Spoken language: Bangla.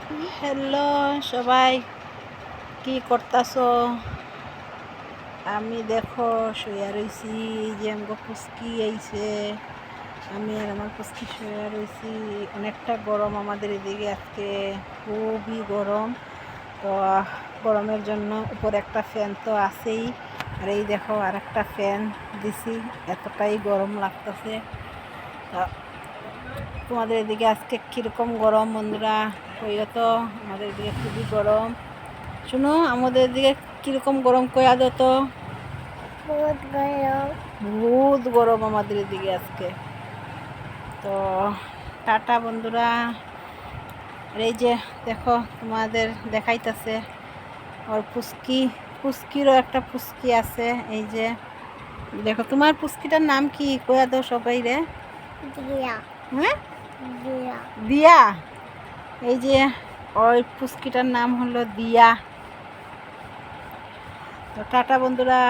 হ্যালো সবাই, কি করতাছো? আমি দেখো শুয়ে রইছি, যে আমাকে পুচকি আইছে। আমি আর আমার পুচকি শুয়ে রইছি। অনেকটা গরম আমাদের এদিকে আজকে, খুবই গরম। তো গরমের জন্য উপরে একটা ফ্যান তো আছেই, আর এই দেখো আর একটা ফ্যান দিছি, এতটাই গরম লাগতেছে। তোমাদের এদিকে আজকে কীরকম গরম বন্ধুরা? কইও তো, আমাদের এদিকে খুবই গরম। শুনো, আমাদের এদিকে কীরকম গরম কয়া দাও তো। বহুত গরম। বহুত গরম আমাদের এদিকে আজকে। তো টাটা বন্ধুরা। আর এই যে দেখো, তোমাদের দেখাইতেছে ওর পুচকি, পুচকিরও একটা পুচকি আছে। এই যে দেখো, তোমার পুচকিটার নাম কি কয়া দাও সবাই রে। দিয়া। হ্যাঁ, দিয়া। দিয়া। এই যে ওই পুচকিটার নাম হলো দিয়া। তো টাটা বন্ধুরা।